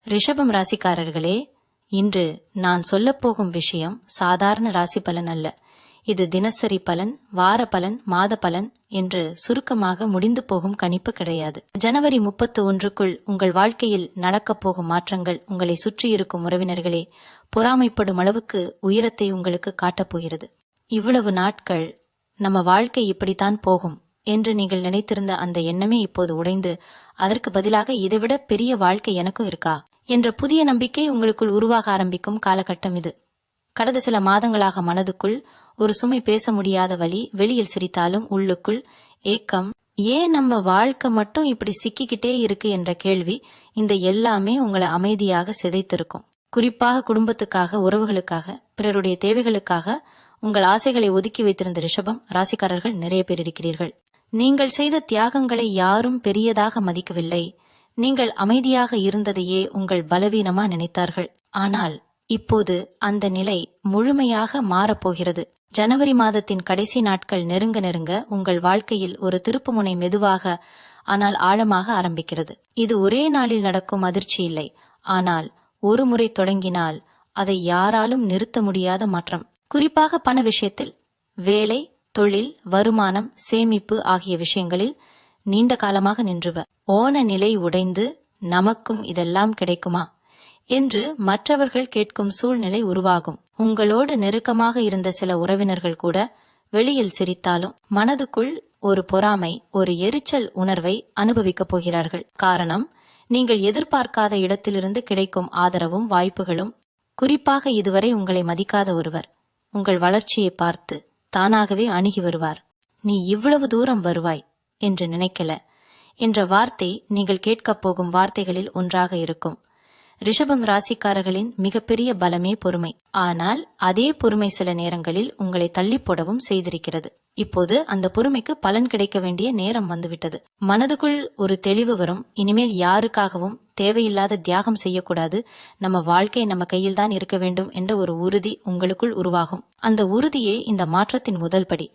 ரிஷபம் ராசிக்காரர்களே, இன்று நான் சொல்லப்போகும் விஷயம் சாதாரண ராசி பலன் அல்ல. இது தினசரி பலன், வார பலன், மாத பலன் என்று சுருக்கமாக முடிந்து போகும் கணிப்பு கிடையாது. ஜனவரி 31க்குள் உங்கள் வாழ்க்கையில் நடக்கப் போகும் மாற்றங்கள் உங்களை சுற்றியிருக்கும் உறவினர்களே பொறாமைப்படும் அளவுக்கு உயரத்தை உங்களுக்கு காட்டப் போகிறது. இவ்வளவு நாட்கள் நம்ம வாழ்க்கை இப்படித்தான் போகும் என்று நீங்கள் நினைத்திருந்த அந்த எண்ணமே இப்போது உடைந்து, அதற்கு பதிலாக இதைவிட பெரிய வாழ்க்கை எனக்கும் இருக்கா என்ற புதிய நம்பிக்கை உங்களுக்குள் உருவாக ஆரம்பிக்கும் காலகட்டம் இது. கடந்த சில மாதங்களாக மனதுக்குள் ஒரு சுமை பேச முடியாத வலி, வெளியில் சிரித்தாலும் உள்ளுக்குள் ஏக்கம், ஏன் நம்ம வாழ்க்கை மட்டும் இப்படி சிக்கிக்கிட்டே இருக்கு என்ற கேள்வி, இந்த எல்லாமே உங்களை அமைதியாக சிதைத்திருக்கும். குறிப்பாக குடும்பத்துக்காக, உறவுகளுக்காக, பிறருடைய தேவைகளுக்காக உங்கள் ஆசைகளை ஒதுக்கி வைத்திருந்த ரிஷபம் ராசிக்காரர்கள் நிறைய பேர் இருக்கிறீர்கள். நீங்கள் செய்த தியாகங்களை யாரும் பெரியதாக மதிக்கவில்லை. நீங்கள் அமைதியாக இருந்ததையே உங்கள் பலவீனமா நினைத்தார்கள். ஆனால் இப்போது அந்த நிலை முழுமையாக மாறப்போகிறது. ஜனவரி மாதத்தின் கடைசி நாட்கள் நெருங்க நெருங்க உங்கள் வாழ்க்கையில் ஒரு திருப்புமுனை மெதுவாக ஆனால் ஆழமாக ஆரம்பிக்கிறது. இது ஒரே நாளில் நடக்கும் அதிர்ச்சி இல்லை, ஆனால் ஒரு முறை தொடங்கினால் அதை யாராலும் நிறுத்த முடியாத மாற்றம். குறிப்பாக பண விஷயத்தில், வேலை, தொழில், வருமானம், சேமிப்பு ஆகிய விஷயங்களில் நீண்ட காலமாக நின்றுவ ஓன நிலை உடைந்து நமக்கும் இதெல்லாம் கிடைக்குமா என்று மற்றவர்கள் கேட்கும் சூழ்நிலை உருவாகும். உங்களோடு நெருக்கமாக இருந்த சில உறவினர்கள் கூட வெளியில் சிரித்தாலும் மனதுக்குள் ஒரு பொறாமை, ஒரு எரிச்சல் உணர்வை அனுபவிக்கப் போகிறார்கள். காரணம், நீங்கள் எதிர்பார்க்காத இடத்திலிருந்து கிடைக்கும் ஆதரவும் வாய்ப்புகளும். குறிப்பாக இதுவரை உங்களை மதிக்காத ஒருவர் உங்கள் வளர்ச்சியை பார்த்து தானாகவே அணுகி வருவார். நீ இவ்வளவு தூரம் வருவாய் என்று நினைக்கல என்ற வார்த்தை நீங்கள் கேட்கப் போகும் வார்த்தைகளில் ஒன்றாக இருக்கும். ரிஷபம் ராசிக்காரர்களின் மிகப்பெரிய பலமே பொறுமை. ஆனால் அதே பொறுமை சில நேரங்களில் உங்களை தள்ளி போடவும் செய்திருக்கிறது. இப்போது அந்த பொறுமைக்கு பலன் கிடைக்க வேண்டிய நேரம் வந்துவிட்டது. மனதுக்குள் ஒரு தெளிவு வரும். இனிமேல் யாருக்காகவும் தேவையில்லாத தியாகம் செய்யக்கூடாது, நம்ம வாழ்க்கை நம்ம கையில் தான் இருக்க வேண்டும் என்ற ஒரு உறுதி உங்களுக்குள் உருவாகும். அந்த உறுதியே இந்த மாற்றத்தின் முதல் படி.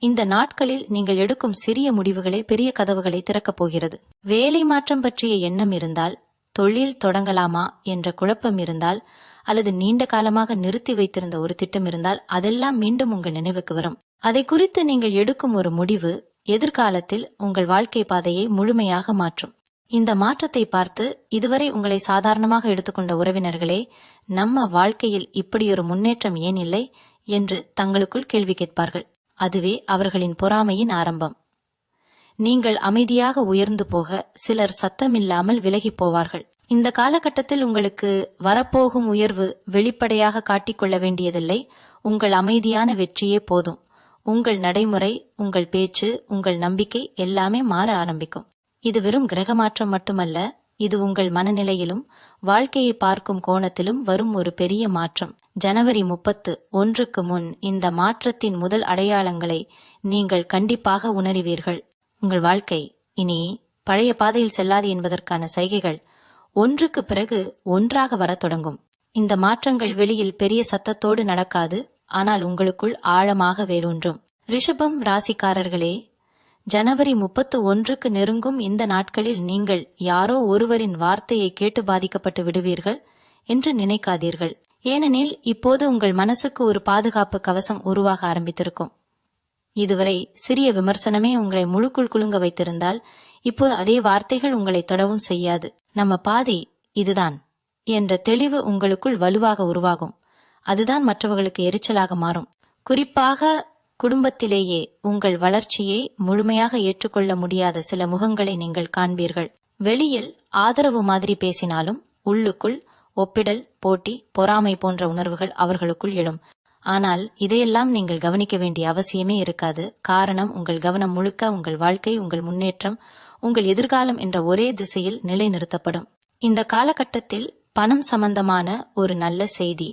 இந்த நாட்களில் நீங்கள் எடுக்கும் சிறிய முடிவுகளே பெரிய கதவுகளை திறக்கப் போகிறது. வேலை மாற்றம் பற்றிய எண்ணம் இருந்தால், தொழில் தொடங்கலாமா என்ற குழப்பம் இருந்தால், அல்லது நீண்ட காலமாக நிறுத்தி வைத்திருந்த ஒரு திட்டம் இருந்தால், அதெல்லாம் மீண்டும் உங்கள் நினைவுக்கு வரும். அதை குறித்து நீங்கள் எடுக்கும் ஒரு முடிவு எதிர்காலத்தில் உங்கள் வாழ்க்கை பாதையை முழுமையாக மாற்றும். இந்த மாற்றத்தை பார்த்து இதுவரை உங்களை சாதாரணமாக எடுத்துக்கொண்ட உறவினர்களே, நம்ம வாழ்க்கையில் இப்படியொரு முன்னேற்றம் ஏன் இல்லை என்று தங்களுக்குள் கேள்வி கேட்பார்கள். அதுவே அவர்களின் பொறாமையின் ஆரம்பம். நீங்கள் அமைதியாக உயர்ந்து போக சிலர் சத்தமில்லாமல் விலகி போவார்கள். இந்த காலகட்டத்தில் உங்களுக்கு வரப்போகும் உயர்வு வெளிப்படையாக காட்டிக்கொள்ள வேண்டியதில்லை. உங்கள் அமைதியான வெற்றியே போதும். உங்கள் நடைமுறை, உங்கள் பேச்சு, உங்கள் நம்பிக்கை எல்லாமே மாற ஆரம்பிக்கும். இது வெறும் கிரக மாற்றம் மட்டுமல்ல, இது உங்கள் மனநிலையிலும் வாழ்க்கையை பார்க்கும் கோணத்திலும் வரும் ஒரு பெரிய மாற்றம். ஜனவரி 31க்கு முன் இந்த மாற்றத்தின் முதல் அடையாளங்களை நீங்கள் கண்டிப்பாக உணர்வீர்கள். உங்கள் வாழ்க்கை இனி பழைய பாதையில் செல்லாது என்பதற்கான சைகைகள் ஒன்றுக்கு பிறகு ஒன்றாக வர தொடங்கும். இந்த மாற்றங்கள் வெளியில் பெரிய சத்தத்தோடு நடக்காது, ஆனால் உங்களுக்குள் ஆழமாக வேரூன்றும். ரிஷபம் ராசிக்காரர்களே, ஜனவரி 31க்கு நெருங்கும் இந்த நாட்களில் நீங்கள் யாரோ ஒருவரின் வார்த்தையை கேட்டு பாதிக்கப்பட்டு விடுவீர்கள் என்று நினைக்காதீர்கள். ஏனெனில் இப்போது உங்கள் மனசுக்கு ஒரு பாதுகாப்பு கவசம் உருவாக ஆரம்பித்திருக்கும். இதுவரை சிறிய விமர்சனமே உங்களை முழுக்குள் குலுங்க வைத்திருந்தால், இப்போது அதே வார்த்தைகள் உங்களை தொடவும் செய்யாது. நம்ம பாதை இதுதான் என்ற தெளிவு உங்களுக்குள் வலுவாக உருவாகும். அதுதான் மற்றவர்களுக்கு எரிச்சலாக மாறும். குறிப்பாக குடும்பத்திலேயே உங்கள் வளர்ச்சியை முழுமையாக ஏற்றுக்கொள்ள முடியாத சில முகங்களை நீங்கள் காண்பீர்கள். வெளியில் ஆதரவு மாதிரி பேசினாலும் உள்ளுக்குள் ஒப்பிடல், போட்டி, பொறாமை போன்ற உணர்வுகள் அவர்களுக்குள் எழும். ஆனால் இதையெல்லாம் நீங்கள் கவனிக்க வேண்டிய அவசியமே இருக்காது. காரணம், உங்கள் கவனம் முழுக்க உங்கள் வாழ்க்கை, உங்கள் முன்னேற்றம், உங்கள் எதிர்காலம் என்ற ஒரே திசையில் நிலைநிறுத்தப்படும். இந்த காலகட்டத்தில் பணம் சம்பந்தமான ஒரு நல்ல செய்தி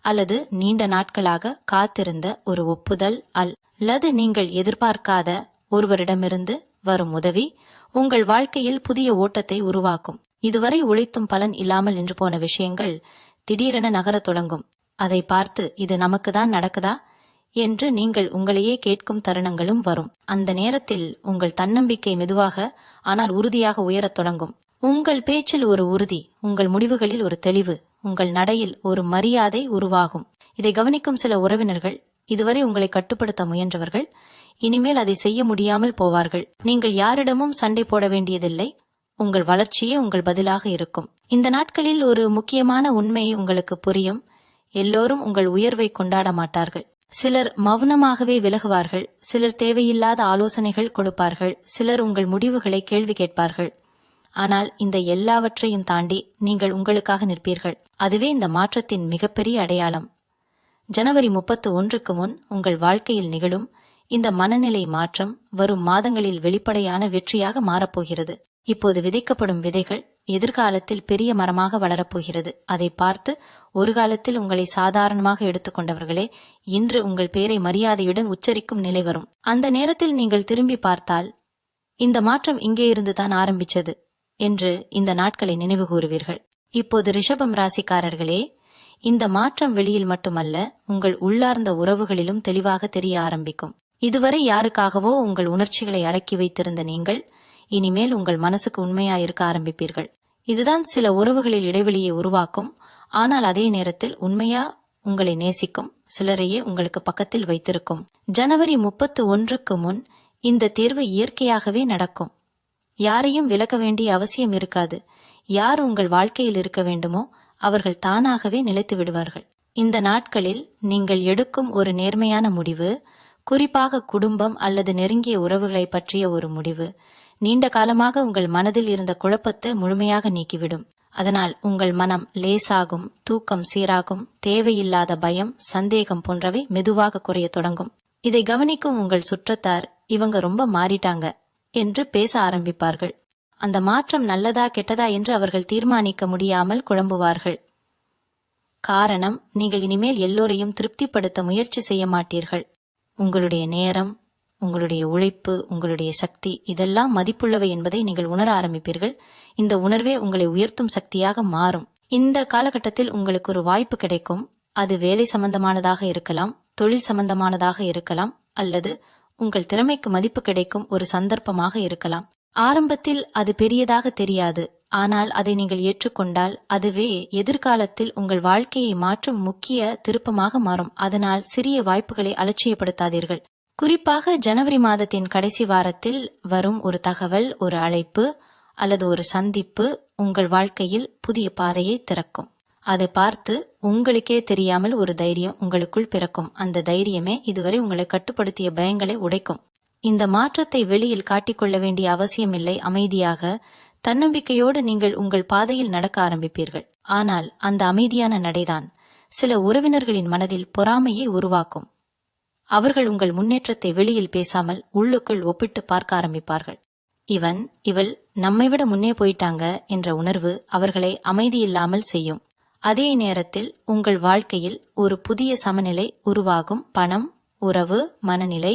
அல்லது நீண்ட நாட்களாக காத்திருந்த ஒரு ஒப்புதல் அல்லது நீங்கள் எதிர்பார்க்காத ஒருவரிடமிருந்து வரும் உதவி உங்கள் வாழ்க்கையில் புதிய ஓட்டத்தை உருவாக்கும். இதுவரை உழைத்தும் பலன் இல்லாமல் நின்று போன விஷயங்கள் திடீரென நகரத் தொடங்கும். அதை பார்த்து இது நமக்கு தான் நடக்குதா என்று நீங்கள் உங்களையே கேட்கும் தருணங்களும் வரும். அந்த நேரத்தில் உங்கள் தன்னம்பிக்கை மெதுவாக ஆனால் உறுதியாக உயரத் தொடங்கும். உங்கள் பேச்சில் ஒரு உறுதி, உங்கள் முடிவுகளில் ஒரு தெளிவு, உங்கள் நடையில் ஒரு மரியாதை உருவாகும். இதை கவனிக்கும் சில உறவினர்கள், இதுவரை உங்களை கட்டுப்படுத்த முயன்றவர்கள், இனிமேல் அதை செய்ய முடியாமல் போவார்கள். நீங்கள் யாரிடமும் சண்டை போட வேண்டியதில்லை. உங்கள் வளர்ச்சியே உங்கள் பதிலாக இருக்கும். இந்த நாட்களில் ஒரு முக்கியமான உண்மை உங்களுக்கு புரியும். எல்லோரும் உங்கள் உயர்வை கொண்டாட மாட்டார்கள். சிலர் மௌனமாகவே விலகுவார்கள். சிலர் தேவையில்லாத ஆலோசனைகள் கொடுப்பார்கள். சிலர் உங்கள் முடிவுகளை கேள்வி கேட்பார்கள். ஆனால் இந்த எல்லாவற்றையும் தாண்டி நீங்கள் உங்களுக்காக நிற்பீர்கள். அதுவே இந்த மாற்றத்தின் மிகப்பெரிய அடையாளம். ஜனவரி 31க்கு முன் உங்கள் வாழ்க்கையில் நிகழும் இந்த மனநிலை மாற்றம் வரும் மாதங்களில் வெளிப்படையான வெற்றியாக மாறப்போகிறது. இப்போது விதைக்கப்படும் விதைகள் எதிர்காலத்தில் பெரிய மரமாக வளரப்போகிறது. அதை பார்த்து ஒரு காலத்தில் உங்களை சாதாரணமாக எடுத்துக்கொண்டவர்களே இன்று உங்கள் பேரை மரியாதையுடன் உச்சரிக்கும் நிலை வரும். அந்த நேரத்தில் நீங்கள் திரும்பி பார்த்தால், இந்த மாற்றம் இங்கே இருந்துதான் ஆரம்பிச்சது என்று இந்த நாட்களை நினைவு கூறுவீர்கள். இப்போது ரிஷபம் ராசிக்காரர்களே, இந்த மாற்றம் வெளியில் மட்டுமல்ல, உங்கள் உள்ளார்ந்த உறவுகளிலும் தெளிவாக தெரிய ஆரம்பிக்கும். இதுவரை யாருக்காகவோ உங்கள் உணர்ச்சிகளை அடக்கி வைத்திருந்த நீங்கள் இனிமேல் உங்கள் மனசுக்கு உண்மையாயிருக்க ஆரம்பிப்பீர்கள். இதுதான் சில உறவுகளில் இடைவெளியை உருவாக்கும். ஆனால் அதே நேரத்தில் உண்மையா உங்களை நேசிக்கும் சிலரையே உங்களுக்கு பக்கத்தில் வைத்திருக்கும். ஜனவரி 31க்கு முன் இந்த தேர்வு இயற்கையாகவே நடக்கும். யாரையும் விலக்க வேண்டிய அவசியம் இருக்காது. யார் உங்கள் வாழ்க்கையில் இருக்க வேண்டுமோ அவர்கள் தானாகவே நிலைத்து விடுவார்கள். இந்த நாட்களில் நீங்கள் எடுக்கும் ஒரு நேர்மையான முடிவு, குறிப்பாக குடும்பம் அல்லது நெருங்கிய உறவுகளை பற்றிய ஒரு முடிவு, நீண்ட காலமாக உங்கள் மனதில் இருந்த குழப்பத்தை முழுமையாக நீக்கிவிடும். அதனால் உங்கள் மனம் லேசாகும், தூக்கம் சீராகும், தேவையில்லாத பயம், சந்தேகம் போன்றவை மெதுவாக குறைய தொடங்கும். இதை கவனிக்கும் உங்கள் சுற்றத்தார், இவங்க ரொம்ப மாறிட்டாங்க என்று பேச ஆரம்பிப்பார்கள். அந்த மாற்றம் நல்லதா கெட்டதா என்று அவர்கள் தீர்மானிக்க முடியாமல் குழம்புவார்கள். காரணம், நீங்கள் இனிமேல் எல்லோரையும் திருப்திப்படுத்த முயற்சி செய்ய மாட்டீர்கள். உங்களுடைய நேரம், உங்களுடைய உழைப்பு, உங்களுடைய சக்தி இதெல்லாம் மதிப்புள்ளவை என்பதை நீங்கள் உணர ஆரம்பிப்பீர்கள். இந்த உணர்வே உங்களை உயர்த்தும் சக்தியாக மாறும். இந்த காலகட்டத்தில் உங்களுக்கு ஒரு வாய்ப்பு கிடைக்கும். அது வேலை சம்பந்தமானதாக இருக்கலாம், தொழில் சம்பந்தமானதாக இருக்கலாம், அல்லது உங்கள் திறமைக்கு மதிப்பு கிடைக்கும் ஒரு சந்தர்ப்பமாக இருக்கலாம். ஆரம்பத்தில் அது பெரியதாக தெரியாது. ஆனால் அதை நீங்கள் ஏற்றுக்கொண்டால் அதுவே எதிர்காலத்தில் உங்கள் வாழ்க்கையை மாற்றும் முக்கிய திருப்பமாக மாறும். அதனால் சிறிய வாய்ப்புகளை அலட்சியப்படுத்தாதீர்கள். குறிப்பாக ஜனவரி மாதத்தின் கடைசி வாரத்தில் வரும் ஒரு தகவல், ஒரு அழைப்பு அல்லது ஒரு சந்திப்பு உங்கள் வாழ்க்கையில் புதிய பாதையை திறக்கும். அதை பார்த்து உங்களுக்கே தெரியாமல் ஒரு தைரியம் உங்களுக்குள் பிறக்கும். அந்த தைரியமே இதுவரை உங்களை கட்டுப்படுத்திய பயங்களை உடைக்கும். இந்த மாற்றத்தை வெளியில் காட்டிக்கொள்ள வேண்டிய அவசியமில்லை. அமைதியாக, தன்னம்பிக்கையோடு நீங்கள் உங்கள் பாதையில் நடக்க ஆரம்பிப்பீர்கள். ஆனால் அந்த அமைதியான நடைதான் சில உறவினர்களின் மனதில் பொறாமையை உருவாக்கும். அவர்கள் உங்கள் முன்னேற்றத்தை வெளியில் பேசாமல் உள்ளுக்குள் ஒப்பிட்டு பார்க்க ஆரம்பிப்பார்கள். இவள் நம்மைவிட முன்னே போயிட்டாங்க என்ற உணர்வு அவர்களை அமைதியில்லாமல் செய்யும். அதே நேரத்தில் உங்கள் வாழ்க்கையில் ஒரு புதிய சமநிலை உருவாகும். பணம், உறவு, மனநிலை,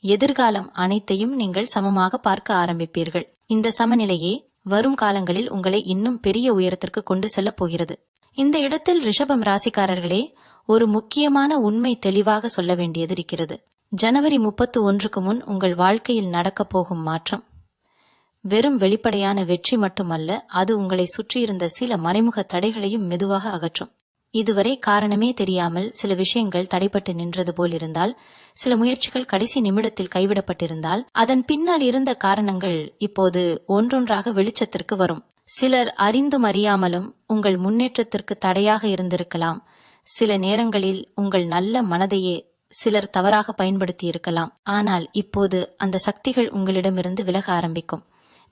எதிர்காலம் அனைத்தையும் நீங்கள் சமமாக பார்க்க ஆரம்பிப்பீர்கள். இந்த சமநிலையே வரும் காலங்களில் உங்களை இன்னும் பெரிய உயரத்திற்கு கொண்டு செல்லப் போகிறது. இந்த இடத்தில் ரிஷபம் ராசிக்காரர்களே, ஒரு முக்கியமான உண்மை தெளிவாக சொல்ல வேண்டியது இருக்கிறது. ஜனவரி 31க்கு முன் உங்கள் வாழ்க்கையில் நடக்கப் போகும் மாற்றம் வெறும் வெளிப்படையான வெற்றி மட்டுமல்ல, அது உங்களை சுற்றியிருந்த சில மறைமுக தடைகளையும் மெதுவாக அகற்றும். இதுவரை காரணமே தெரியாமல் சில விஷயங்கள் தடைப்பட்டு நின்றது போல் இருந்தால், சில முயற்சிகள் கடைசி நிமிடத்தில் கைவிடப்பட்டிருந்தால், அதன் பின்னால் இருந்த காரணங்கள் இப்போது ஒன்றொன்றாக வெளிச்சத்திற்கு வரும். சிலர் அறிந்தும் அறியாமலும் உங்கள் முன்னேற்றத்திற்கு தடையாக இருந்திருக்கலாம். சில நேரங்களில் உங்கள் நல்ல மனதையே சிலர் தவறாக பயன்படுத்தி இருக்கலாம். ஆனால் இப்போது அந்த சக்திகள் உங்களிடமிருந்து விலக ஆரம்பிக்கும்.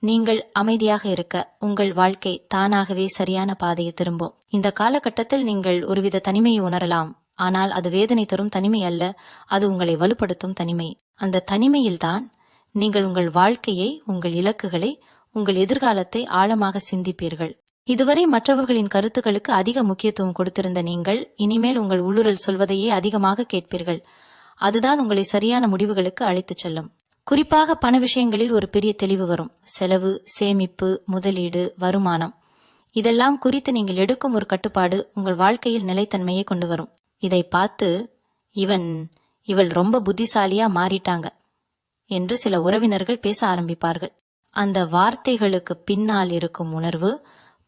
நீங்கள் அமைதியாக இருக்க உங்கள் வாழ்க்கை தானாகவே சரியான பாதையை திரும்பும். இந்த காலகட்டத்தில் நீங்கள் ஒருவித தனிமையை உணரலாம். ஆனால் அது வேதனை தரும் தனிமை அல்ல, அது உங்களை வலுப்படுத்தும் தனிமை. அந்த தனிமையில்தான் நீங்கள் உங்கள் வாழ்க்கையை, உங்கள் இலக்குகளை, உங்கள் எதிர்காலத்தை ஆழமாக சிந்திப்பீர்கள். இதுவரை மற்றவர்களின் கருத்துக்களுக்கு அதிக முக்கியத்துவம் கொடுத்திருந்த நீங்கள் இனிமேல் உங்கள் உள்ளுரல் சொல்வதையே அதிகமாக கேட்பீர்கள். அதுதான் உங்களை சரியான முடிவுகளுக்கு அழைத்துச் செல்லும். குறிப்பாக பண விஷயங்களில் ஒரு பெரிய தெளிவு வரும். செலவு, சேமிப்பு, முதலீடு, வருமானம் இதெல்லாம் குறித்து நீங்கள் எடுக்கும் ஒரு கட்டுப்பாடு உங்கள் வாழ்க்கையில் நிலைத்தன்மையை கொண்டு வரும். இதை பார்த்து இவள் ரொம்ப புத்திசாலியா மாறிட்டாங்க என்று சில உறவினர்கள் பேச ஆரம்பிப்பார்கள். அந்த வார்த்தைகளுக்கு பின்னால் இருக்கும் உணர்வு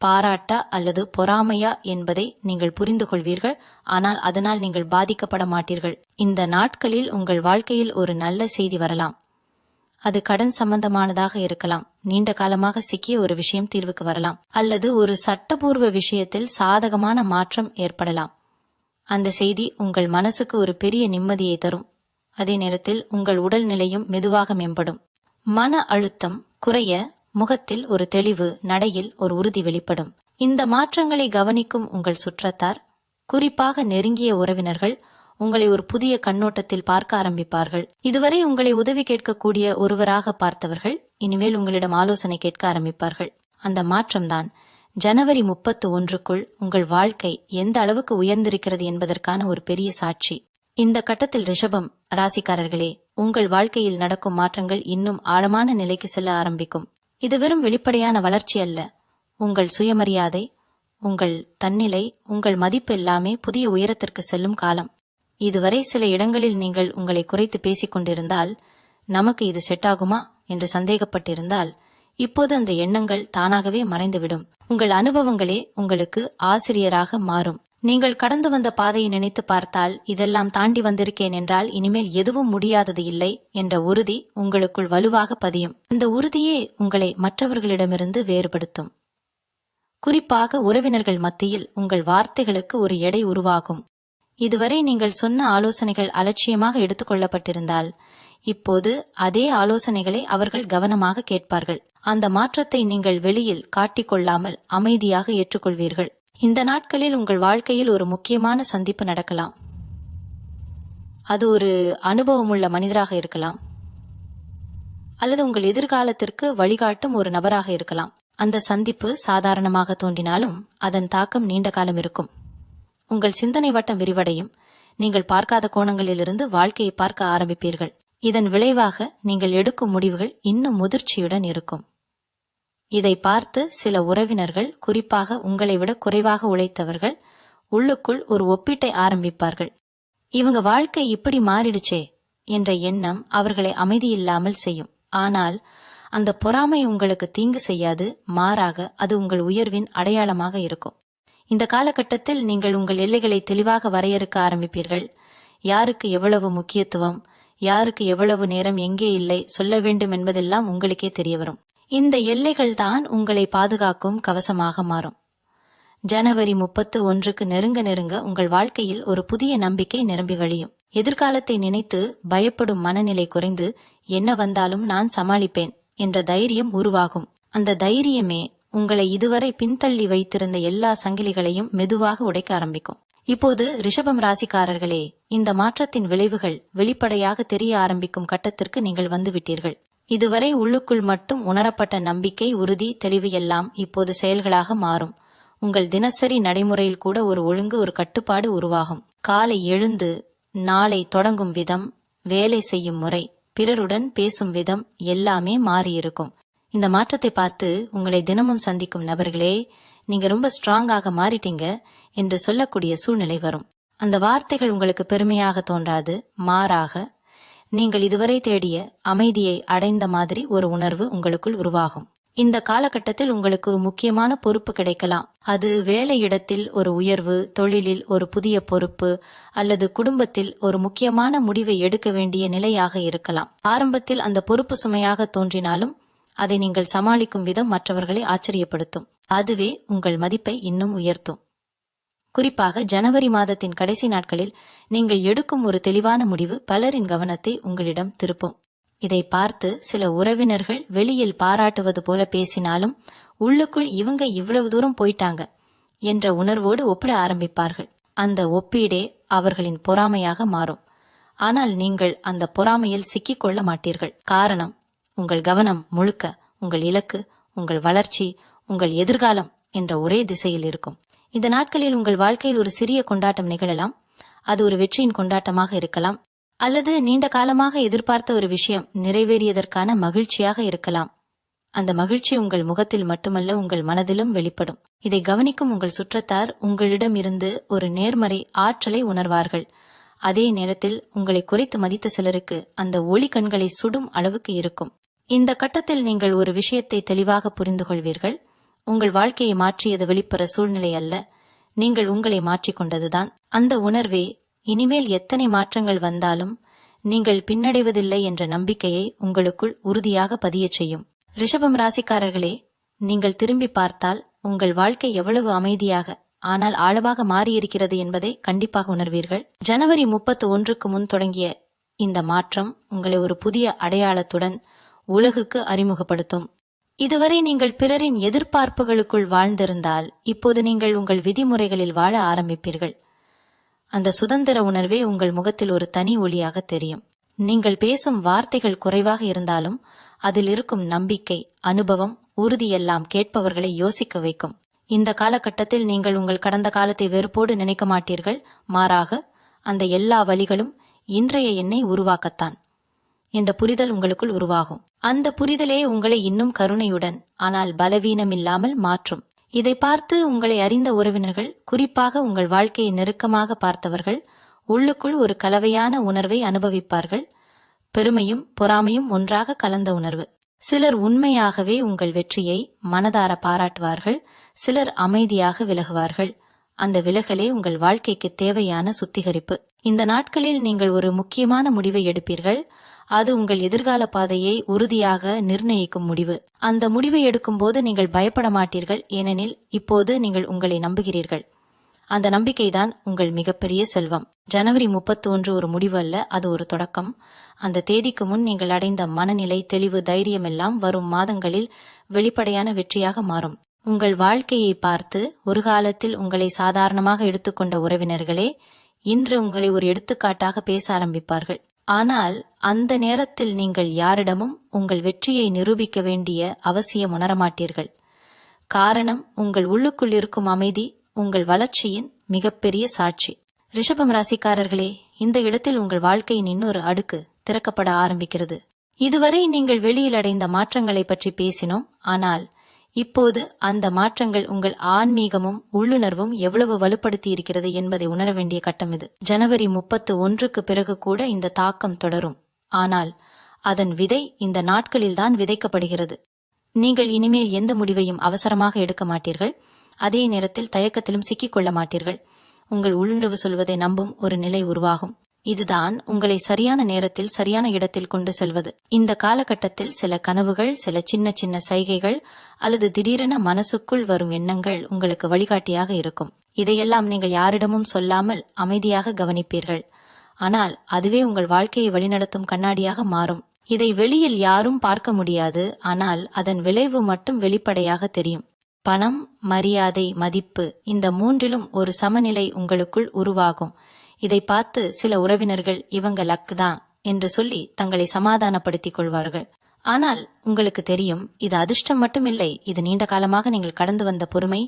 பாராட்டா அல்லது பொறாமையா என்பதை நீங்கள் புரிந்து கொள்வீர்கள். ஆனால் அதனால் நீங்கள் பாதிக்கப்பட மாட்டீர்கள். இந்த நாட்களில் உங்கள் வாழ்க்கையில் ஒரு நல்ல செய்தி வரலாம். அது கடன் சம்பந்தமானதாக இருக்கலாம், நீண்ட காலமாக சிக்கிய ஒரு விஷயம் தீர்வுக்கு வரலாம், அல்லது ஒரு சட்டபூர்வ விஷயத்தில் சாதகமான மாற்றம் ஏற்படலாம். அந்த செய்தி உங்கள் மனசுக்கு ஒரு பெரிய நிம்மதியை தரும். அதே நேரத்தில் உங்கள் உடல் நிலையும் மெதுவாக மேம்படும். மன அழுத்தம் குறைய முகத்தில் ஒரு தெளிவு, நடையில் ஒரு உறுதி வெளிப்படும். இந்த மாற்றங்களை கவனிக்கும் உங்கள் சுற்றத்தார், குறிப்பாக நெருங்கிய உறவினர்கள் உங்களை ஒரு புதிய கண்ணோட்டத்தில் பார்க்க ஆரம்பிப்பார்கள். இதுவரை உங்களை உதவி கேட்கக்கூடிய ஒருவராக பார்த்தவர்கள் இனிமேல் உங்களிடம் ஆலோசனை கேட்க ஆரம்பிப்பார்கள். அந்த மாற்றம்தான் ஜனவரி 31க்குள் உங்கள் வாழ்க்கை எந்த அளவுக்கு உயர்ந்திருக்கிறது என்பதற்கான ஒரு பெரிய சாட்சி. இந்த கட்டத்தில் ரிஷபம் ராசிக்காரர்களே, உங்கள் வாழ்க்கையில் நடக்கும் மாற்றங்கள் இன்னும் ஆழமான நிலைக்கு செல்ல ஆரம்பிக்கும். இது வெறும் வெளிப்படையான வளர்ச்சி அல்ல. உங்கள் சுயமரியாதை, உங்கள் தன்னிலை, உங்கள் மதிப்பு எல்லாமே புதிய உயரத்திற்கு செல்லும் காலம். இதுவரை சில இடங்களில் நீங்கள் உங்களை குறைத்து பேசிக் கொண்டிருந்தால், நமக்கு இது செட் ஆகுமா என்று சந்தேகப்பட்டிருந்தால், இப்போது அந்த எண்ணங்கள் தானாகவே மறைந்துவிடும். உங்கள் அனுபவங்களே உங்களுக்கு ஆசிரியராக மாறும். நீங்கள் கடந்து வந்த பாதையை நினைத்து பார்த்தால், இதெல்லாம் தாண்டி வந்திருக்கேன் என்றால் இனிமேல் எதுவும் முடியாதது இல்லை என்ற உறுதி உங்களுக்குள் வலுவாக பதியும். இந்த உறுதியே உங்களை மற்றவர்களிடமிருந்து வேறுபடுத்தும். குறிப்பாக உறவினர்கள் மத்தியில் உங்கள் வார்த்தைகளுக்கு ஒரு எடை உருவாகும். இதுவரை நீங்கள் சொன்ன ஆலோசனைகள் அலட்சியமாக எடுத்துக்கொள்ளப்பட்டிருந்தால், இப்போது அதே ஆலோசனைகளை அவர்கள் கவனமாக கேட்பார்கள். அந்த மாற்றத்தை நீங்கள் வெளியில் காட்டிக்கொள்ளாமல் அமைதியாக ஏற்றுக்கொள்வீர்கள். இந்த நாட்களில் உங்கள் வாழ்க்கையில் ஒரு முக்கியமான சந்திப்பு நடக்கலாம். அது ஒரு அனுபவமுள்ள மனிதராக இருக்கலாம், அல்லது உங்கள் எதிர்காலத்திற்கு வழிகாட்டும் ஒரு நபராக இருக்கலாம். அந்த சந்திப்பு சாதாரணமாக தோன்றினாலும் அதன் தாக்கம் நீண்ட காலம் இருக்கும். உங்கள் சிந்தனை வட்டம் விரிவடையும். நீங்கள் பார்க்காத கோணங்களிலிருந்து வாழ்க்கையை பார்க்க ஆரம்பிப்பீர்கள். இதன் விளைவாக நீங்கள் எடுக்கும் முடிவுகள் இன்னும் முதிர்ச்சியுடன் இருக்கும். இதை பார்த்து சில உறவினர்கள், குறிப்பாக உங்களை விட குறைவாக உழைத்தவர்கள், உள்ளுக்குள் ஒரு ஒப்பீட்டை ஆரம்பிப்பார்கள். இவங்க வாழ்க்கை இப்படி மாறிடுச்சே என்ற எண்ணம் அவர்களை அமைதியில்லாமல் செய்யும். ஆனால் அந்த பொறாமை உங்களுக்கு தீங்கு செய்யாது, மாறாக அது உங்கள் உயர்வின் அடையாளமாக இருக்கும். இந்த காலகட்டத்தில் நீங்கள் உங்கள் எல்லைகளை தெளிவாக வரையறுக்க ஆரம்பிப்பீர்கள். யாருக்கு எவ்வளவு முக்கியத்துவம், யாருக்கு எவ்வளவு நேரம், எங்கே இல்லை சொல்ல வேண்டும் என்பதெல்லாம் உங்களுக்கே தெரிய வரும். இந்த எல்லைகள் தான் உங்களை பாதுகாக்கும் கவசமாக மாறும். ஜனவரி 31க்கு நெருங்க நெருங்க உங்கள் வாழ்க்கையில் ஒரு புதிய நம்பிக்கை நிரம்பி வழியும். எதிர்காலத்தை நினைத்து பயப்படும் மனநிலை குறைந்து, என்ன வந்தாலும் நான் சமாளிப்பேன் என்ற தைரியம் உருவாகும். அந்த தைரியமே உங்களை இதுவரை பின்தள்ளி வைத்திருந்த எல்லா சங்கிலிகளையும் மெதுவாக உடைக்க ஆரம்பிக்கும். இப்போது ரிஷபம் ராசிக்காரர்களே, இந்த மாற்றத்தின் விளைவுகள் வெளிப்படையாக தெரிய ஆரம்பிக்கும் கட்டத்திற்கு நீங்கள் வந்துவிட்டீர்கள். இதுவரை உள்ளுக்குள் மட்டும் உணரப்பட்ட நம்பிக்கை, உறுதி, தெளிவு எல்லாம் இப்போது செயல்களாக மாறும். உங்கள் தினசரி நடைமுறையில் கூட ஒரு ஒழுங்கு, ஒரு கட்டுப்பாடு உருவாகும். காலை எழுந்து நாளை தொடங்கும் விதம், வேலை செய்யும் முறை, பிறருடன் பேசும் விதம் எல்லாமே மாறியிருக்கும். இந்த மாற்றத்தை பார்த்து உங்களை தினமும் சந்திக்கும் நபர்களே, நீங்க ரொம்ப ஸ்ட்ராங்காக மாறிட்டீங்க என்று சொல்லக்கூடிய சூழ்நிலை வரும். அந்த வார்த்தைகள் உங்களுக்கு பெருமையாக தோன்றாது, மாறாக நீங்கள் இதுவரை தேடிய அமைதியை அடைந்த மாதிரி ஒரு உணர்வு உங்களுக்குள் உருவாகும். இந்த காலகட்டத்தில் உங்களுக்கு ஒரு முக்கியமான பொறுப்பு கிடைக்கலாம். அது வேலையிடத்தில் ஒரு உயர்வு, தொழிலில் ஒரு புதிய பொறுப்பு, அல்லது குடும்பத்தில் ஒரு முக்கியமான முடிவை எடுக்க வேண்டிய நிலையாக இருக்கலாம். ஆரம்பத்தில் அந்த பொறுப்பு சுமையாக தோன்றினாலும் அதை நீங்கள் சமாளிக்கும் விதம் மற்றவர்களை ஆச்சரியப்படுத்தும். அதுவே உங்கள் மதிப்பை இன்னும் உயர்த்தும். குறிப்பாக ஜனவரி மாதத்தின் கடைசி நாட்களில் நீங்கள் எடுக்கும் ஒரு தெளிவான முடிவு பலரின் கவனத்தை உங்களிடம் திருப்பும். இதை பார்த்து சில உறவினர்கள் வெளியில் பாராட்டுவது போல பேசினாலும் உள்ளுக்குள் இவங்க இவ்வளவு தூரம் போயிட்டாங்க என்ற உணர்வோடு ஒப்பிட ஆரம்பிப்பார்கள். அந்த ஒப்பீடே அவர்களின் பொறாமையாக மாறும். ஆனால் நீங்கள் அந்த பொறாமையில் சிக்கிக்கொள்ள மாட்டீர்கள். காரணம், உங்கள் கவனம் முழுக்க உங்கள் இலக்கு, உங்கள் வளர்ச்சி, உங்கள் எதிர்காலம் என்ற ஒரே திசையில் இருக்கும். இந்த நாட்களில் உங்கள் வாழ்க்கையில் ஒரு சிறிய கொண்டாட்டம் நிகழலாம். அது ஒரு வெற்றியின் கொண்டாட்டமாக இருக்கலாம், அல்லது நீண்ட காலமாக எதிர்பார்த்த ஒரு விஷயம் நிறைவேறியதற்கான மகிழ்ச்சியாக இருக்கலாம். அந்த மகிழ்ச்சி உங்கள் முகத்தில் மட்டுமல்ல, உங்கள் மனதிலும் வெளிப்படும். இதை கவனிக்கும் உங்கள் சுற்றத்தார் உங்களிடம் இருந்து ஒரு நேர்மறை ஆற்றலை உணர்வார்கள். அதே நேரத்தில் உங்களை குறைத்து மதித்த சிலருக்கு அந்த ஒளி கண்களை சுடும் அளவுக்கு இருக்கும். இந்த கட்டத்தில் நீங்கள் ஒரு விஷயத்தை தெளிவாக புரிந்து கொள்வீர்கள். உங்கள் வாழ்க்கையை மாற்றியது வெளிப்புற சூழ்நிலை அல்ல, நீங்கள் உங்களை மாற்றிக்கொண்டதுதான். அந்த உணர்வே இனிமேல் எத்தனை மாற்றங்கள் வந்தாலும் நீங்கள் பின்னடைவதில்லை என்ற நம்பிக்கையை உங்களுக்குள் உறுதியாக பதியச் செய்யும். ரிஷபம் ராசிக்காரர்களே, நீங்கள் திரும்பி பார்த்தால் உங்கள் வாழ்க்கை எவ்வளவு அமைதியாக ஆனால் ஆழமாக மாறியிருக்கிறது என்பதை கண்டிப்பாக உணர்வீர்கள். ஜனவரி 31க்கு முன் தொடங்கிய இந்த மாற்றம் உங்களை ஒரு புதிய அடையாளத்துடன் உலகுக்கு அறிமுகப்படுத்தும். இதுவரை நீங்கள் பிறரின் எதிர்பார்ப்புகளுக்குள் வாழ்ந்திருந்தால் இப்போது நீங்கள் உங்கள் விதிமுறைகளில் வாழ ஆரம்பிப்பீர்கள். அந்த சுதந்திர உணர்வே உங்கள் முகத்தில் ஒரு தனி ஒளியாக தெரியும். நீங்கள் பேசும் வார்த்தைகள் குறைவாக இருந்தாலும் அதில் இருக்கும் நம்பிக்கை, அனுபவம், உறுதியெல்லாம் கேட்பவர்களை யோசிக்க வைக்கும். இந்த காலகட்டத்தில் நீங்கள் உங்கள் கடந்த காலத்தை வெறுப்போடு நினைக்க மாட்டீர்கள். மாறாக அந்த எல்லா வழிகளும் இன்றைய எண்ணை உருவாக்கத்தான் என்ற புரிதல் உங்களுக்குள் உருவாகும். அந்த புரிதலே உங்களை இன்னும் கருணையுடன் ஆனால் பலவீனமில்லாமல் மாற்றும். இதை பார்த்து உங்களை அறிந்த உறவினர்கள், குறிப்பாக உங்கள் வாழ்க்கையை நெருக்கமாக பார்த்தவர்கள், உள்ளுக்குள் ஒரு கலவையான உணர்வை அனுபவிப்பார்கள். பெருமையும் பொறாமையும் ஒன்றாக கலந்த உணர்வு. சிலர் உண்மையாகவே உங்கள் வெற்றியை மனதார பாராட்டுவார்கள், சிலர் அமைதியாக விலகுவார்கள். அந்த விலகலே உங்கள் வாழ்க்கைக்கு தேவையான சுத்திகரிப்பு. இந்த நாட்களில் நீங்கள் ஒரு முக்கியமான முடிவை எடுப்பீர்கள். அது உங்கள் எதிர்கால பாதையை உறுதியாக நிர்ணயிக்கும் முடிவு. அந்த முடிவை எடுக்கும் போது நீங்கள் பயப்பட மாட்டீர்கள், ஏனெனில் இப்போது நீங்கள் உங்களை நம்புகிறீர்கள். அந்த நம்பிக்கைதான் உங்கள் மிகப்பெரிய செல்வம். ஜனவரி 31 ஒரு முடிவு அல்ல, அது ஒரு தொடக்கம். அந்த தேதிக்கு முன் நீங்கள் அடைந்த மனநிலை, தெளிவு, தைரியம் எல்லாம் வரும் மாதங்களில் வெளிப்படையான வெற்றியாக மாறும். உங்கள் வாழ்க்கையை பார்த்து ஒரு காலத்தில் உங்களை சாதாரணமாக எடுத்துக்கொண்ட உறவினர்களே இன்று உங்களை ஒரு எடுத்துக்காட்டாக பேச ஆரம்பிப்பார்கள். ஆனால் அந்த நேரத்தில் நீங்கள் யாரிடமும் உங்கள் வெற்றியை நிரூபிக்க வேண்டிய அவசியம் உணரமாட்டீர்கள். காரணம், உங்கள் உள்ளுக்குள் இருக்கும் அமைதி உங்கள் வளர்ச்சியின் மிகப்பெரிய சாட்சி. ரிஷபம் ராசிக்காரர்களே, இந்த இடத்தில் உங்கள் வாழ்க்கையின் இன்னொரு அடுக்கு திறக்கப்பட ஆரம்பிக்கிறது. இதுவரை நீங்கள் வெளியில் அடைந்த மாற்றங்களை பற்றி பேசினோம், ஆனால் இப்போது அந்த மாற்றங்கள் உங்கள் ஆன்மீகமும் உள்ளுணர்வும் எவ்வளவு வலுப்படுத்தி இருக்கிறது என்பதை உணர வேண்டிய கட்டம் இது. ஜனவரி 31க்கு பிறகு கூட இந்த தாக்கம் தொடரும், ஆனால் அதன் விதை இந்த நாட்களில்தான் விதைக்கப்படுகிறது. நீங்கள் இனிமேல் எந்த முடிவையும் அவசரமாக எடுக்க மாட்டீர்கள். அதே நேரத்தில் தயக்கத்திலும் சிக்கிக்கொள்ள மாட்டீர்கள். உங்கள் உள்ளுணர்வு சொல்வதை நம்பும் ஒரு நிலை உருவாகும். இதுதான் உங்களை சரியான நேரத்தில் சரியான இடத்தில் கொண்டு செல்வது. இந்த காலகட்டத்தில் சில கனவுகள், சில சின்ன சின்ன சைகைகள் அல்லது திடீரென மனசுக்குள் வரும் எண்ணங்கள் உங்களுக்கு வழிகாட்டியாக இருக்கும். இதையெல்லாம் நீங்கள் யாரிடமும் சொல்லாமல் அமைதியாக கவனிப்பீர்கள். ஆனால் அதுவே உங்கள் வாழ்க்கையை வழிநடத்தும் கண்ணாடியாக மாறும். இதை வெளியில் யாரும் பார்க்க முடியாது, ஆனால் அதன் விளைவு மட்டும் வெளிப்படையாக தெரியும். பணம், மரியாதை, மதிப்பு, இந்த மூன்றிலும் ஒரு சமநிலை உங்களுக்குள் உருவாகும். இதை பார்த்து சில உறவினர்கள் இவங்க லக் தான் என்று சொல்லி தங்களை சமாதானப்படுத்திக் கொள்வார்கள். ஆனால் உங்களுக்கு தெரியும், இது அதிர்ஷ்டம் மட்டுமில்லை, இது நீண்ட காலமாக நீங்கள் கடந்து வந்த பொறுமை,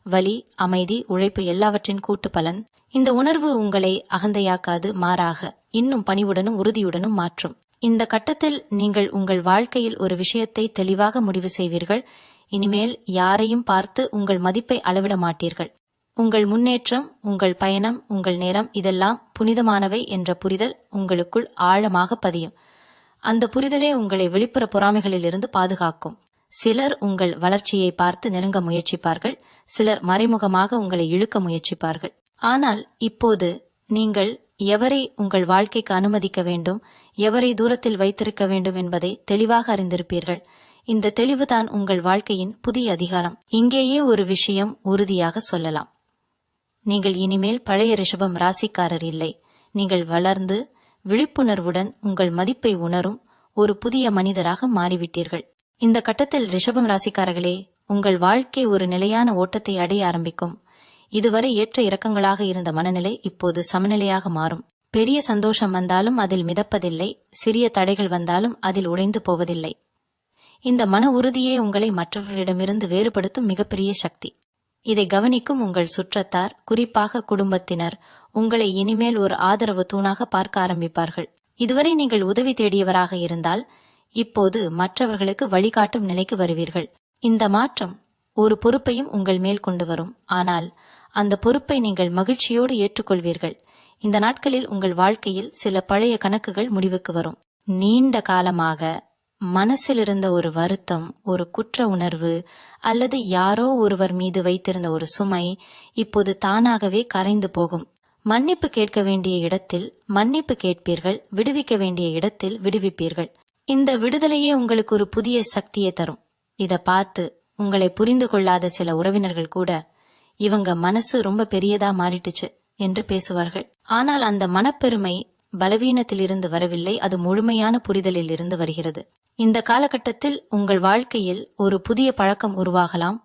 வலி, அமைதி, உழைப்பு எல்லாவற்றின் கூட்டு பலன். இந்த உணர்வு உங்களை அகந்தையாக்காது, மாறாக இன்னும் பணிவுடனும் உறுதியுடனும் மாற்றும். இந்த கட்டத்தில் நீங்கள் உங்கள் வாழ்க்கையில் ஒரு விஷயத்தை தெளிவாக முடிவு செய்வீர்கள். இனிமேல் யாரையும் பார்த்து உங்கள் மதிப்பை அளவிட மாட்டீர்கள். உங்கள் முன்னேற்றம், உங்கள் பயணம், உங்கள் நேரம் இதெல்லாம் புனிதமானவை என்ற புரிதல் உங்களுக்குள் ஆழமாக பதியும். அந்த புரிதலே உங்களை வெளிப்புற பொறாமைகளிலிருந்து பாதுகாக்கும். சிலர் உங்கள் வளர்ச்சியை பார்த்து நெருங்க முயற்சிப்பார்கள், சிலர் மறைமுகமாக உங்களை இழுக்க முயற்சிப்பார்கள். ஆனால் இப்போது நீங்கள் எவரை உங்கள் வாழ்க்கைக்கு அனுமதிக்க வேண்டும், எவரை தூரத்தில் வைத்திருக்க வேண்டும் என்பதை தெளிவாக அறிந்திருப்பீர்கள். இந்த தெளிவுதான் உங்கள் வாழ்க்கையின் புதிய அதிகாரம். இங்கேயே ஒரு விஷயம் உறுதியாக சொல்லலாம். நீங்கள் இனிமேல் பழைய ரிஷபம் ராசிக்காரர் இல்லை. நீங்கள் வளர்ந்து விழிப்புணர்வுடன் உங்கள் மதிப்பை உணரும் ஒரு புதிய மனிதராக மாறிவிட்டீர்கள். இந்த கட்டத்தில் ரிஷபம் ராசிக்காரர்களே, உங்கள் வாழ்க்கை ஒரு நிலையான ஓட்டத்தை அடைய ஆரம்பிக்கும். இதுவரை ஏற்ற இறக்கங்களாக இருந்த மனநிலை இப்போது சமநிலையாக மாறும். பெரிய சந்தோஷம் வந்தாலும் அதில் மிதப்பதில்லை, சிறிய தடைகள் வந்தாலும் அதில் உடைந்து போவதில்லை. இந்த மன உறுதியே உங்களை மற்றவர்களிடமிருந்து வேறுபடுத்தும் மிகப்பெரிய சக்தி. இதை கவனிக்கும் உங்கள் சுற்றத்தார், குறிப்பாக குடும்பத்தினர், உங்களை இனிமேல் ஒரு ஆதரவு தூணாக பார்க்க ஆரம்பிப்பார்கள். இதுவரை நீங்கள் உதவி தேடியவராக இருந்தால் இப்போது மற்றவர்களுக்கு வழிகாட்டும் நிலைக்கு வருவீர்கள். இந்த மாற்றம் ஒரு பொறுப்பையும் உங்கள் மேல் கொண்டு வரும், ஆனால் அந்த பொறுப்பை நீங்கள் மகிழ்ச்சியோடு ஏற்றுக்கொள்வீர்கள். இந்த நாட்களில் உங்கள் வாழ்க்கையில் சில பழைய கணக்குகள் முடிவுக்கு வரும். நீண்ட காலமாக மனசில் இருந்த ஒரு வருத்தம், ஒரு குற்ற உணர்வு அல்லது யாரோ ஒருவர் மீது வைத்திருந்த ஒரு சுமை இப்போது தானாகவே கரைந்து போகும். மன்னிப்பு கேட்க வேண்டிய இடத்தில் மன்னிப்பு கேட்பீர்கள், விடுவிக்க வேண்டிய இடத்தில் விடுவிப்பீர்கள். இந்த விடுதலையே உங்களுக்கு ஒரு புதிய சக்தியை தரும். இத பார்த்து உங்களை புரிந்து கொள்ளாத சில உறவினர்கள் கூட இவங்க மனசு ரொம்ப பெரியதா மாறிட்டுச்சு என்று பேசுவார்கள். ஆனால் அந்த மனப்பெருமை பலவீனத்திலிருந்து வரவில்லை, அது முழுமையான புரிதலில் இருந்து வருகிறது. இந்த காலகட்டத்தில் உங்கள் வாழ்க்கையில் ஒரு புதிய பழக்கம் உருவாகலாம்.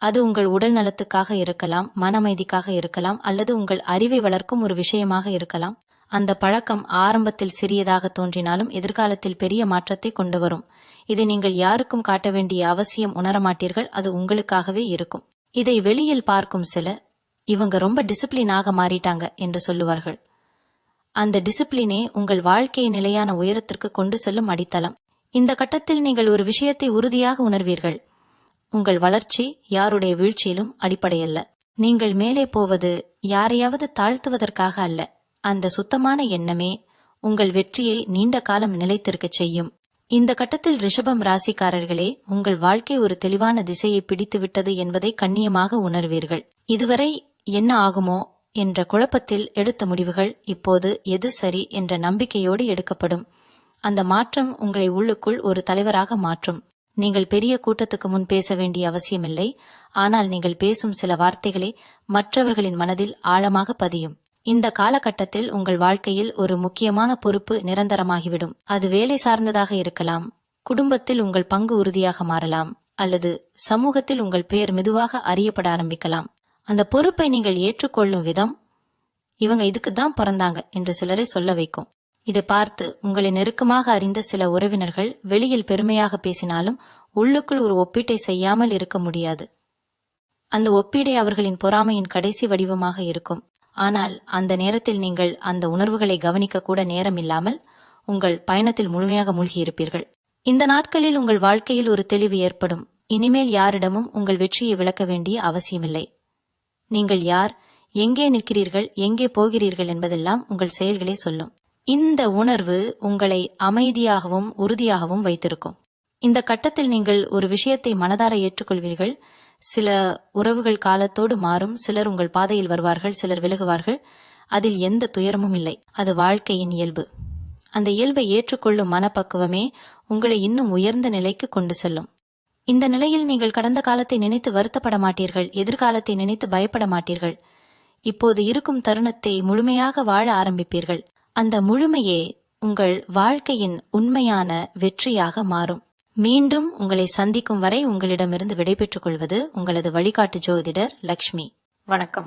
அது உங்கள் உடல் நலத்துக்காக இருக்கலாம், மன அமைதிக்காக இருக்கலாம், அல்லது உங்கள் அறிவை வளர்க்கும் ஒரு விஷயமாக இருக்கலாம். அந்த பழக்கம் ஆரம்பத்தில் சிறியதாக தோன்றினாலும் எதிர்காலத்தில் பெரிய மாற்றத்தை கொண்டு வரும். இதை நீங்கள் யாருக்கும் காட்ட வேண்டிய அவசியம் உணரமாட்டீர்கள், அது உங்களுக்காகவே இருக்கும். இதை வெளியில் பார்க்கும் சிலர் இவங்க ரொம்ப டிசிப்ளினாக மாறிட்டாங்க என்று சொல்லுவார்கள். அந்த டிசிப்ளினே உங்கள் வாழ்க்கையை நிலையான உயரத்திற்கு கொண்டு செல்லும் அடித்தளம். இந்த கட்டத்தில் நீங்கள் ஒரு விஷயத்தை உறுதியாக உணர்வீர்கள். உங்கள் வளர்ச்சி யாருடைய வீழ்ச்சியிலும் அடிப்படையல்ல. நீங்கள் மேலே போவது யாரையாவது தாழ்த்துவதற்காக அல்ல. அந்த சுத்தமான எண்ணமே உங்கள் வெற்றியை நீண்ட காலம் நிலைத்திருக்கச் செய்யும். இந்த கட்டத்தில் ரிஷபம் ராசிக்காரர்களே, உங்கள் வாழ்க்கை ஒரு தெளிவான திசையை பிடித்துவிட்டது என்பதை கண்ணியமாக உணர்வீர்கள். இதுவரை என்ன ஆகுமோ என்ற குழப்பத்தில் எடுத்த முடிவுகள் இப்போது எது சரி என்ற நம்பிக்கையோடு எடுக்கப்படும். அந்த மாற்றம் உங்களை உள்ளுக்குள் ஒரு தலைவராக மாற்றும். நீங்கள் பெரிய கூட்டத்துக்கு முன் பேச வேண்டிய அவசியமில்லை. ஆனால் நீங்கள் பேசும் சில வார்த்தைகளே மற்றவர்களின் மனதில் ஆழமாக பதியும். இந்த காலகட்டத்தில் உங்கள் வாழ்க்கையில் ஒரு முக்கியமான பொறுப்பு நிரந்தரமாகிவிடும். அது வேலை சார்ந்ததாக இருக்கலாம், குடும்பத்தில் உங்கள் பங்கு உறுதியாக மாறலாம், அல்லது சமூகத்தில் உங்கள் பெயர் மெதுவாக அறியப்பட ஆரம்பிக்கலாம். அந்த பொறுப்பை நீங்கள் ஏற்றுக்கொள்ளும் விதம் இவங்க இதுக்கு தான் பிறந்தாங்க என்று சிலரை சொல்ல வைக்கும். இதை பார்த்து உங்களை நெருக்கமாக அறிந்த சில உறவினர்கள் வெளியில் பெருமையாக பேசினாலும் உள்ளுக்குள் ஒரு ஒப்பீட்டை செய்யாமல் இருக்க முடியாது. அந்த ஒப்பீடை அவர்களின் பொறாமையின் கடைசி வடிவமாக இருக்கும். ஆனால் அந்த நேரத்தில் நீங்கள் அந்த உணர்வுகளை கவனிக்க கூட நேரம் இல்லாமல் உங்கள் பயணத்தில் முழுமையாக மூழ்கியிருப்பீர்கள். இந்த நாட்களில் உங்கள் வாழ்க்கையில் ஒரு தெளிவு ஏற்படும். இனிமேல் யாரிடமும் உங்கள் வெற்றியை விளக்க வேண்டிய அவசியமில்லை. நீங்கள் யார், எங்கே நிற்கிறீர்கள், எங்கே போகிறீர்கள் என்பதெல்லாம் உங்கள் செயல்களே சொல்லும். இந்த உணர்வு உங்களை அமைதியாகவும் உறுதியாகவும் வைத்திருக்கும். இந்த கட்டத்தில் நீங்கள் ஒரு விஷயத்தை மனதார ஏற்றுக்கொள்வீர்கள். சில உறவுகள் காலத்தோடு மாறும். சிலர் உங்கள் பாதையில் வருவார்கள், சிலர் விலகுவார்கள். அதில் எந்த துயரமும் இல்லை. அது வாழ்க்கையின் இயல்பு. அந்த இயல்பை ஏற்றுக்கொள்ளும் மனப்பக்குவமே உங்களை இன்னும் உயர்ந்த நிலைக்கு கொண்டு செல்லும். இந்த நிலையில் நீங்கள் கடந்த காலத்தை நினைத்து வருத்தப்பட மாட்டீர்கள், எதிர்காலத்தை நினைத்து பயப்பட மாட்டீர்கள். இப்போது இருக்கும் தருணத்தை முழுமையாக வாழ ஆரம்பிப்பீர்கள். அந்த முழுமையே உங்கள் வாழ்க்கையின் உண்மையான வெற்றியாக மாறும். மீண்டும் உங்களை சந்திக்கும் வரை உங்களிடமிருந்து விடைபெற்றுக் கொள்வது உங்களது வழிகாட்டு ஜோதிடர் லக்ஷ்மி. வணக்கம்.